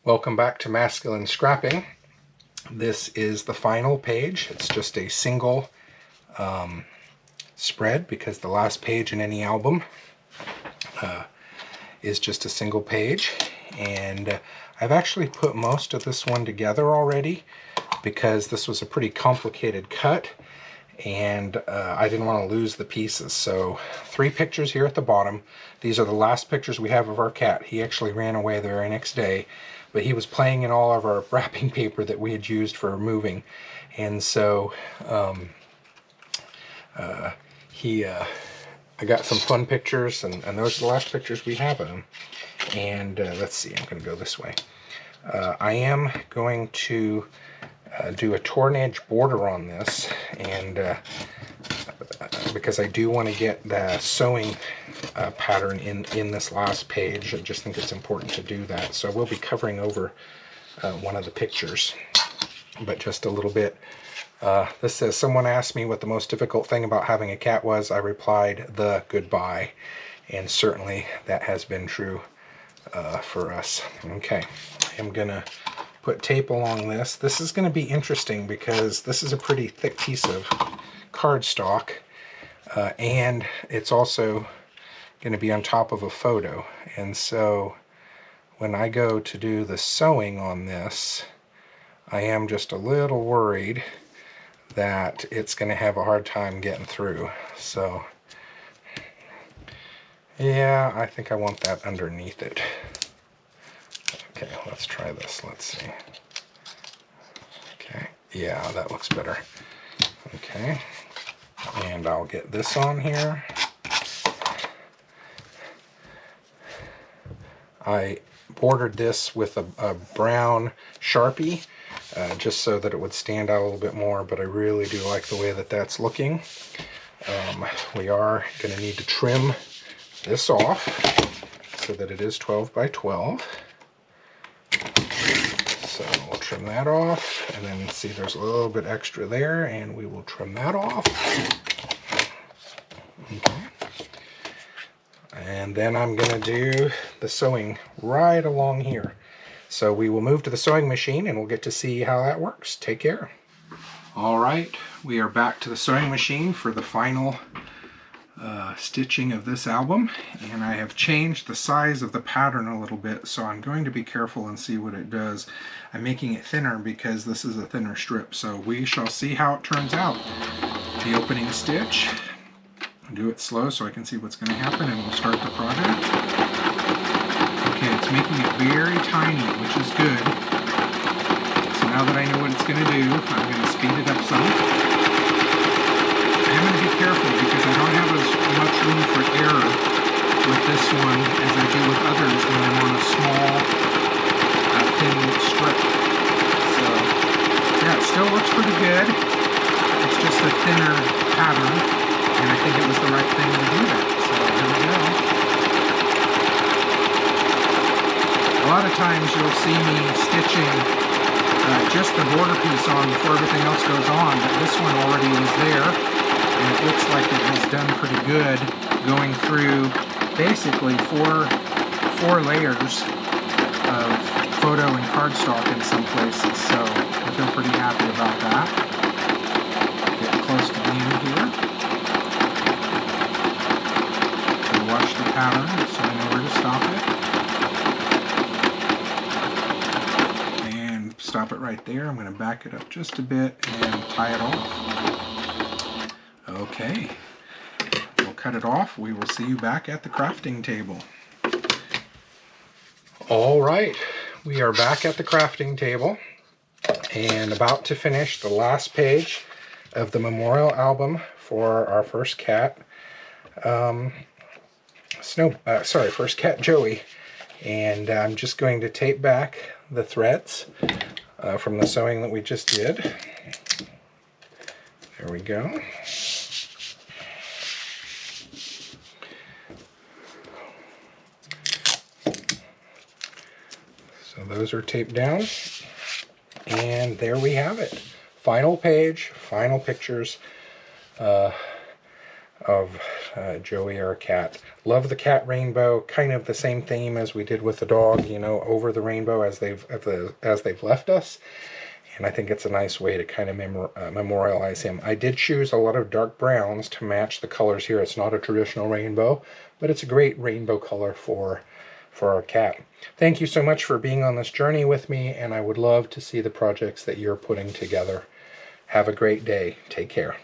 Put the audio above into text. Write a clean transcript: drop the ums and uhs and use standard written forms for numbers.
Welcome back to Masculine Scrapping. This is the final page. It's just a single spread because the last page in any album is just a single page. And I've actually put most of this one together already because this was a pretty complicated cut and I didn't want to lose the pieces. So 3 pictures here at the bottom. These are the last pictures we have of our cat. He actually ran away the very next day, but he was playing in all of our wrapping paper that we had used for moving. And so I got some fun pictures, and those are the last pictures we have of him. And let's see, I'm going to go this way. I am going to do a torn edge border on this, and because I do want to get the sewing pattern in this last page. I just think it's important to do that. So we'll be covering over one of the pictures, but just a little bit. This says, someone asked me what the most difficult thing about having a cat was. I replied, the goodbye. And certainly that has been true for us. Okay, I'm gonna put tape along this. This is going to be interesting because this is a pretty thick piece of cardstock, and it's also going to be on top of a photo. And so when I go to do the sewing on this, I am just a little worried that it's going to have a hard time getting through. So yeah, I think I want that underneath it. Okay, let's try this. Let's see. Okay, yeah, that looks better. Okay, and I'll get this on here. I bordered this with a brown Sharpie just so that it would stand out a little bit more, but I really do like the way that that's looking. We are going to need to trim this off so that it is 12 by 12. So we'll trim that off, and then see there's a little bit extra there, and we will trim that off. Okay. And then I'm going to do the sewing right along here. So we will move to the sewing machine and we'll get to see how that works. Take care. All right, we are back to the sewing machine for the final stitching of this album, and I have changed the size of the pattern a little bit, so I'm going to be careful and see what it does. I'm making it thinner because this is a thinner strip, so we shall see how it turns out. The opening stitch, do it slow so I can see what's going to happen, and we'll start the project. Okay, it's making it very tiny, which is good. So now that I know what it's going to do, I'm going to speed it up some. I'm going to be careful because I don't have as much room for error with this one as I do with others when I'm on a small, thin strip. So, yeah, it still looks pretty good. It's just a thinner pattern, and I think it was the right thing to do that. So, here we go. A lot of times you'll see me stitching just the border piece on before everything else goes on, but this one already was there. And it looks like it has done pretty good going through basically four layers of photo and cardstock in some places. So I feel pretty happy about that. Getting close to the end here. So watch the pattern so I know where to stop it. And stop it right there. I'm going to back it up just a bit and tie it off. Okay, we'll cut it off. We will see you back at the crafting table. All right, we are back at the crafting table and about to finish the last page of the memorial album for our first cat, first cat Joey. And I'm just going to tape back the threads from the sewing that we just did. There we go. So those are taped down, and there we have it. final page, final pictures of Joey, our cat. Love the cat rainbow, kind of the same theme as we did with the dog, you know, over the rainbow as they've left us. And I think it's a nice way to kind of memorialize him. I did choose a lot of dark browns to match the colors here. It's not a traditional rainbow, but it's a great rainbow color for our cat. Thank you so much for being on this journey with me, and I would love to see the projects that you're putting together. Have a great day. Take care.